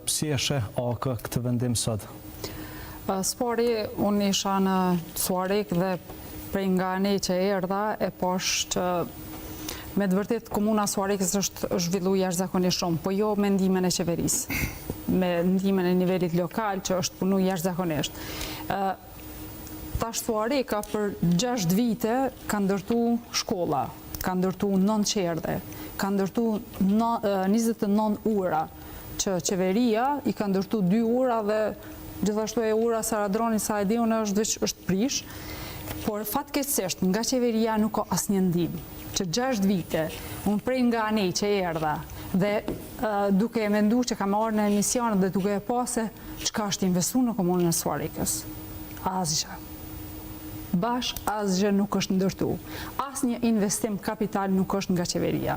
Si e sheh AK këtë vendim sot? Spari, unë isha në Suarik dhe prej nga ne që erdha e posh që me të vërtet komuna Suarikës është zhvillu jashtëzakonisht shumë, po jo me ndimin e qeverisë, me ndimin e nivelit lokal që është punu jashtëzakonisht. Tash Suarika për 6 vite ka ndërtu shkolla, ka ndërtu 9 qerdhe, ka ndërtu 29 ura, që qeveria i ka ndërtu 2 ura dhe gjithashtu e ura Saradroni sa e di unë është prish, por fatkeqësisht nga qeveria nuk ka asnjë ndim. Që 6 vite, unë prej nga ne që erdha dhe duke e mendu që kam marrë në emisionet dhe duke e pase çka është investu në komunën e Suarikës. Asgjë. Asgjë nuk është ndërtu. Asnjë investim kapital nuk është nga qeveria.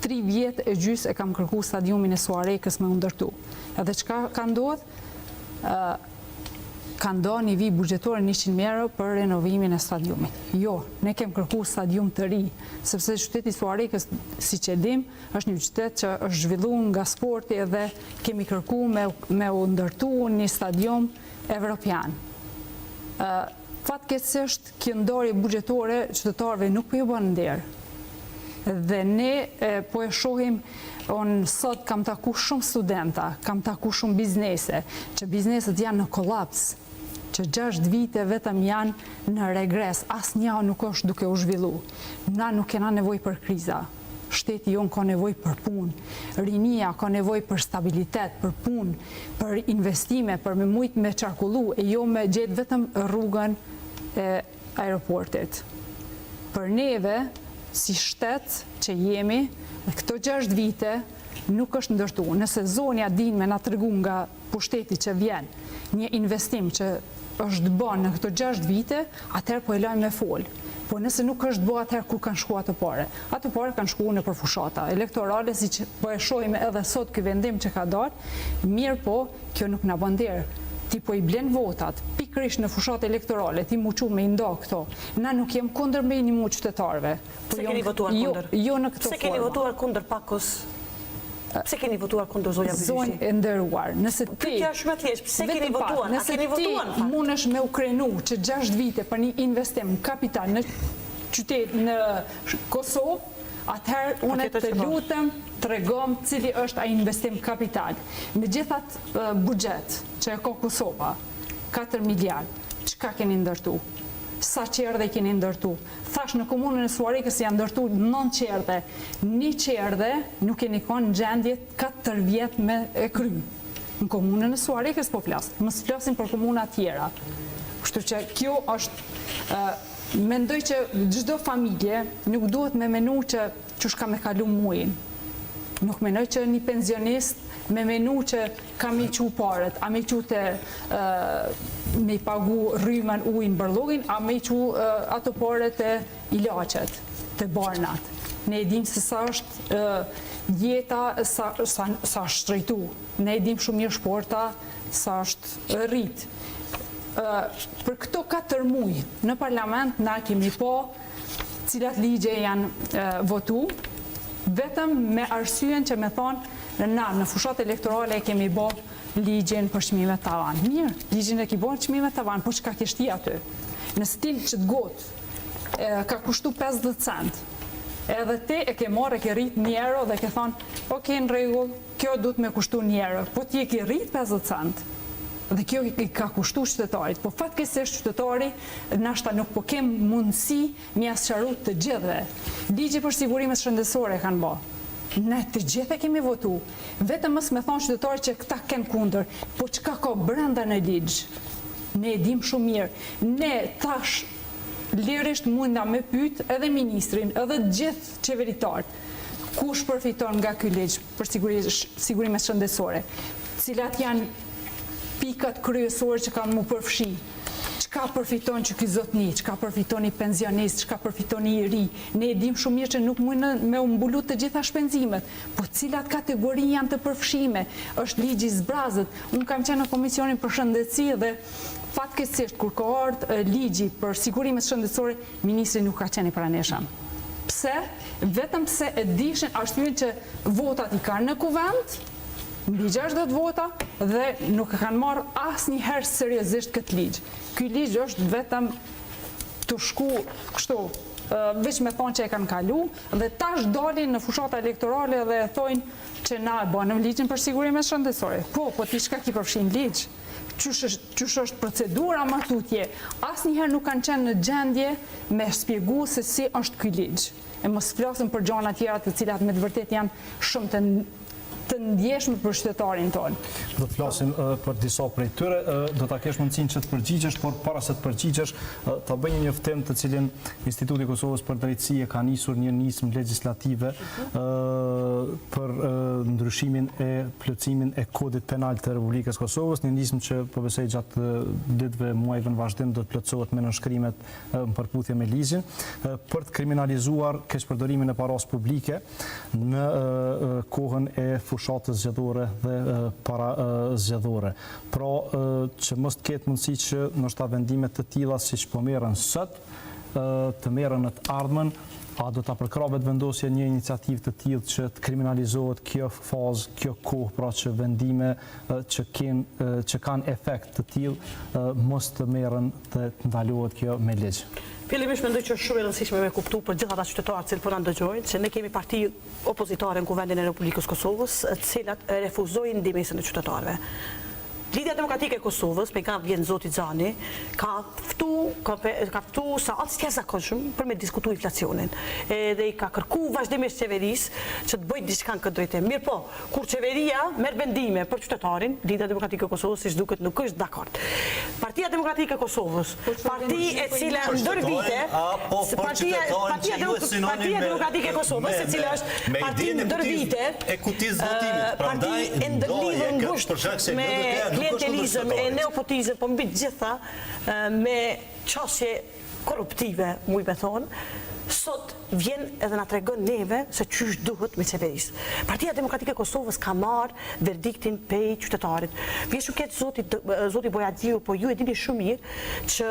3 vjet e gjys e kam kërku stadiumin e Suarikës me ndërtu. Edhe çka ka ndodhur? Ka ndonë një vi buxhetor 100 euro për renovimin e stadiumit. Jo, ne kem kërku stadium të ri, sepse qyteti Suarikës, si që dim, është një qytet që është zhvilluar nga sporti dhe kemi kërku me u ndërtu një stadium evropian. Fatkeqësisht, kjo ndorje buxhetore qytetarëve nuk po ju bën nder. Dhe ne po e shohim, unë sot kam taku shumë studenta, kam taku shumë biznese, që bizneset janë në kolaps, që 6 vite vetëm janë në regres, asnjëa nuk është duke u zhvillu. Na nuk kena nevojë për kriza. Shteti jonë ka nevojë për punë, rinia ka nevojë për stabilitet, për punë, për investime, për me mujt me qarkullu, e jo me gjetë vetëm rrugën e aeroportit. Për neve, si shtet që jemi, këto 6 vite nuk është ndërtu. Nëse zonja din me na tregu nga pushteti që vjen një investim që është bën në këto 6 vite, atëherë po e lajmë me fol. Po nëse nuk është bë atëherë ku kanë shkuar ato pare? Ato pare kanë shkuar në për fushata elektorale, siç po e shohim edhe sot ky vendim që ka dalë, mirë po, kjo nuk na bën nder. Ti po i blen votat, pikërisht në fushat elektorale, ti mu qu me i ndo këto. Na nuk jem kundër me një mu qytetarve. Pse keni votuar kundër? Jo në këto forma. Pse keni votuar kundër Pakos? Pse keni votuar kundër zonja Bygjyshi? Zonjë e nderuar, nëse ti... Pyetja është shumë e thjeshtë, pse keni votuar? A keni votuar? Nëse ti mundesh me u krenu që 6 vite për një investim kapital në qytet në Kosovë, atëherë unë të lutem tregom cili është ai investim kapital. Me gjithat buxhet që e ka Kosova, 4 miliard, çka keni ndërtu? Sa qerdhe keni ndërtu? Thash në komunën e Suarikës janë ndërtu 9 qerdhe. 1 qerdhe nuk keni qenë në gjendje 4 vjet me e kry. Në komunën e Suarikës po flas. Mos flasim për komuna tjera. Kështu që kjo është mendoj që çdo familje nuk duhet me menu që çush ka me kalu muin. Nuk menoj që një pensionist me menu që ka me qu paret, a me qu të me pagu rrymen ujnë bërlogin, a me qu ato paret e ilaqet, të barnat. Ne edhim se sa është jeta, sa është shtrejtu. Ne edhim shumë mirë shporta, sa është rrit. Për këto 4 muaj në parlament na kemi po cilat ligje janë votu, vetëm me arsyen që me thonë në fushat elektorale kemi bo ligjin për çmimet tavan. Mirë, ligjin e ki bo çmimet tavan, po çka kishti aty? Në stil që të gotë ka kushtu 50 cent. Edhe ti e ke marrë, e ke rrit 1 euro dhe ke thonë, ok, në rregull, kjo duhet me kushtu 1 euro, po ti e ke rrit 50 cent. Dhe kjo i ka kushtu qytetarit, po fatkeqësisht qytetari nashta nuk po kem mundësi mi asqaru të gjithëve. Ligji për sigurimet shëndetësore kanë bë. Ne të gjithë e kemi votu. Vetëm mos me thonë qytetari që këta kenë kundër, po çka ka brenda në ligj? Ne e dim shumë mirë. Ne tash lirisht munda me pyet edhe ministrin, edhe gjithë qeveritarët. Kush përfiton nga ky ligj për sigurimet shëndetësore? Cilat janë pikat kryesore që kanë mu përfshi? Çka përfiton që ky zotni, çka përfiton i pensionist, çka përfiton i ri? Ne e dim shumë mirë që nuk mund me u mbulu të gjitha shpenzimet, po cilat kategori janë të përfshime? Është ligji zbrazët. Unë kam qenë në Komisionin për Shëndetësi dhe fatkeqësisht kur ka ardhur ligji për sigurimet shëndetësore, ministri nuk ka qenë i praneshëm. Pse? Vetëm pse e dishin arsyeën që votat i kanë në kuvend, mbi 60 vota dhe nuk e kanë marrë asnjëherë seriozisht këtë ligj. Ky ligj është vetëm të shku kështu, veç me thonë që e kanë kalu, dhe tash dalin në fushata elektorale dhe e thojnë që na e banëm ligjin për sigurime shëndetësore. Po ti shka ki përfshin ligj? Qysh është procedura më tutje? Asnjëherë nuk kanë qenë në gjendje me shpjegu se si është ky ligj. E mos flasim për gjëra tjera të cilat me të vërtet janë shumë të ndjeshme për qytetarin tonë. Do të flasim për disa prej tyre, do ta kesh mundësinë që të përgjigjesh, por para se të përgjigjesh, ta bëj një njoftim të cilin Instituti i Kosovës për Drejtësi e ka nisur një nismë legjislative për ndryshimin e plotësimin e kodit penal të Republikës Kosovës, një nismë që po besoj gjatë ditëve, muajve në vazhdim do të plotësohet me nënshkrimet në përputhje me ligjin për të kriminalizuar keqpërdorimin e paras publike në kohën e fushatës zgjedhore dhe para zgjedhore. Pra që mos të ketë mundësi që ndoshta vendime të tilla siç po merren sot të merren në të ardhmen, a do ta përkrahët vendosja një iniciativë të tillë që të kriminalizohet kjo fazë, kjo kohë, pra që vendime që kanë efekt të tillë mos të merren të ndalohet kjo me ligj. Fillimisht mendoj që është shumë e rëndësishme me kuptu për gjithë ata qytetarë që po na ndëgjojnë, se ne kemi parti opozitare në Kuvendin e Republikës Kosovës, të cilat refuzojnë ndihmën e qytetarëve. Lidhja Demokratike e Kosovës, me ka vjen zoti Xhani, ka ftu sa atë të zakonshëm për me diskutu inflacionin. Dhe i ka kërku vazhdimisht qeverisë që të bëjë diçka në këtë drejtim. Mirë po, kur qeveria merr vendime për qytetarin, Lidhja Demokratike e Kosovës siç duket nuk është dakord. Partia Demokratike e Kosovës, parti e cila ndër vite, Partia Demokratike e Kosovës, e cila është parti ndër vite, parti e ndërlidhur ngushtë me klientelizëm e neopotizëm, po mbi gjitha me qasje korruptive, mu i me thonë, sot vjen edhe na tregon neve se çysh duhet me qeverisë. Partia Demokratike e Kosovës ka marrë verdiktin pej qytetarit. Vjen shumë keq zoti Bojadiu, po ju e dini shumë mirë që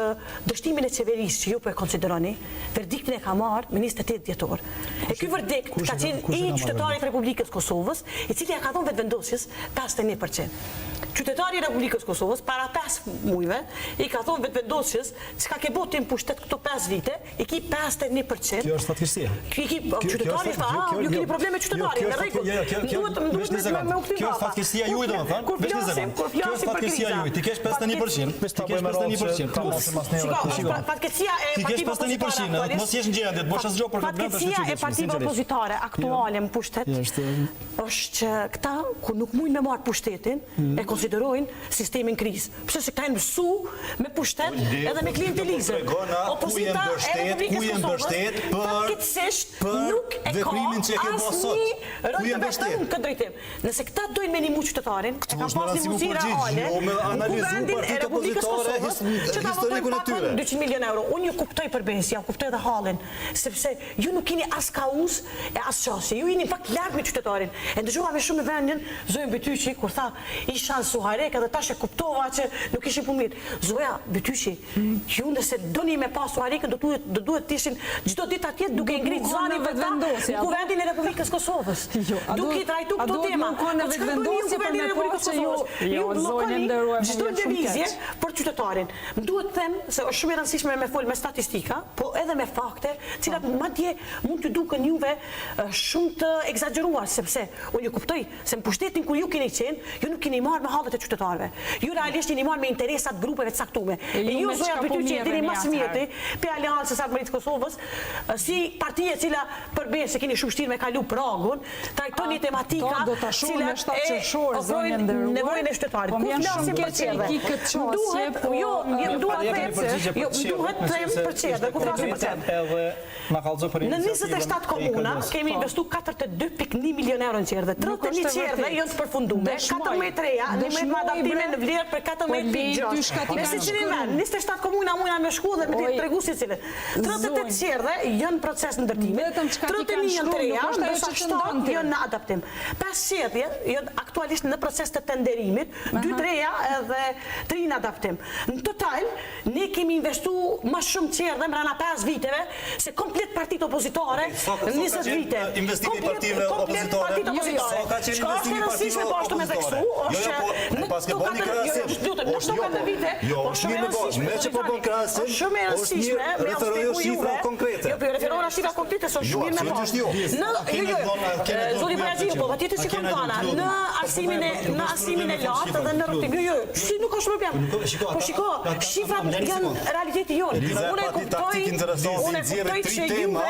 dështimin e qeverisë që ju po e konsideroni, verdiktin e ka marrë me 28 dhjetor. E ky verdikt ka qenë i qytetarit Republikës Kosovës, i cili ja ka dhënë vetëvendosjes 51%. Qytetari i Republikës Kosovës para 5 muajve i ka thonë vetëvendosjes çka ke botë në pushtet këto 5 vite, i ki 51%. Kjo është fatkeqësia. Qytetari tha, ju keni probleme qytetari, në rregull. Kjo është fatkeqësia juaj, domethënë. Vesh 20 sekond. Kjo është fatkeqësia juaj. Ti kesh 51%. Ti kesh 51%. Fatkeqësia e partive 51%, edhe mos jesh në gjendje të bësh asgjë për këtë vend. Fatkeqësia e partive opozitare aktuale në pushtet është që këta ku nuk mujnë me marrë pushtetin e konsiderojnë sistemin krizë. Pse se këta janë mësu me pushtet edhe me klientelizëm. Opozita e Republikës Kosovës fatkeqësisht nuk e ka asnjë rol të vërtetë në këtë drejtim. Nëse këta dojnë me ndihmu qytetarin, e kanë pasur një mundësi reale, Kuvendin e Republikës Kosovës që ta votojnë pakon 200 milionë euro. Unë ju kuptoj përbesja, kuptoj edhe hallin, sepse ju nuk keni as kauz e as qasje. Ju jeni pak larg me qytetarin. E dëgjova me shumë vendin Zoja Bytyqi kur tha isha në Suharek edhe tash e kuptova që nuk ishin punë mirë. Zoja Bytyqi, ju nëse doni me pas Suharekën do duhet të ishin çdo ditë atje duke ngritur zonin vetëvendosje në Kuvendin e Republikës Kosovës. Duke i trajtuar këto tema. Në vetëvendosje për me pas që ju zonë nderuar çdo lëvizje për qytetarin. Duhet të them se është shumë e rëndësishme me fol me statistika, po edhe me fakte, të cilat madje mund të duken juve shumë të egzageruar, sepse unë ju kuptoj se në pushtetin ku ju keni qenë, ju nuk keni marrë me hallet e qytetarëve. Ju realisht keni marrë me interesat grupeve të caktuara. E ju zoja Bytyqi dini më së miri pe Aleancës së Armërisë Kosovës, si parti e cila përbën se keni shumë vështirë me kalu pragun, trajtoni tematika cila ofrojnë nevojën e qytetarit. Po më shumë keq që i këtë çështje, po jo, duhet të them për çështje, ku flasim për çështje. Edhe na kallzo për në 27 komuna kemi investuar 42.1 milionë euro në qerdhe. 31 qerdhe janë të përfunduara. 14 reja me adaptime në vlerë për 14.6. Me Sicilin vend, 27 komuna mujna me shku dhe me të tregu Sicilin. 38 qerdhe janë proces në ndërtimit, 31 janë të reja, ndërsa 7 janë në adaptim. 5 qerdhe janë aktualisht në proces të tenderimit, 2 të reja edhe 3 në adaptim. Në total, ne kemi investu ma shumë qerdhe mrena 5 viteve, se komplet partit opozitore në 20 vite. Investimi partive opozitore. Shka është e rëndësishme po ashtu me dheksu, është në tokat e vite, është shumë e rëndësishme me auspegu juve. Jo, për referohen a shifra konkrete, së shumë mirë me pas. Zoti Brajgjiu, po, tjetë që kom tana, në arsimin e lartë dhe në rëtim. Jo, si nuk është problem. Po shiko, shifrat janë realiteti jonë. Unë e kuptoj që juve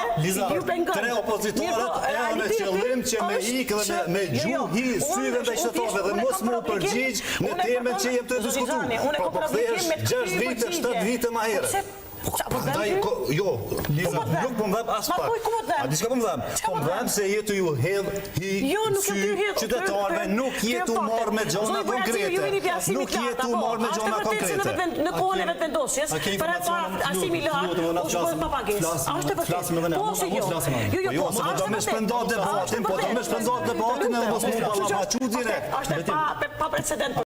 tre opozitorët e në qëllim që me ikë dhe me gjuhi syve dhe qëtove dhe mos mu përgjigj në temen që jem të diskutu. Po përthesh 6 vite, 7 vite ma herë. Jo, Liza, nuk po më dhem as pak. A di shka po më dhem? Po më dhem se jetu ju hedh sy qytetarve, nuk jetu marrë me gjona konkrete. Nuk jetu marrë me gjona konkrete. Në kohën e vetë vendosjes, për e parë arsimi lartë, u shpojnë papagesë. A është e vërtet? Po si jo? Jo, po, do me shpendat debatin, po do me shpendat debatin edhe mos mu balamacu direkt. Është pa precedent.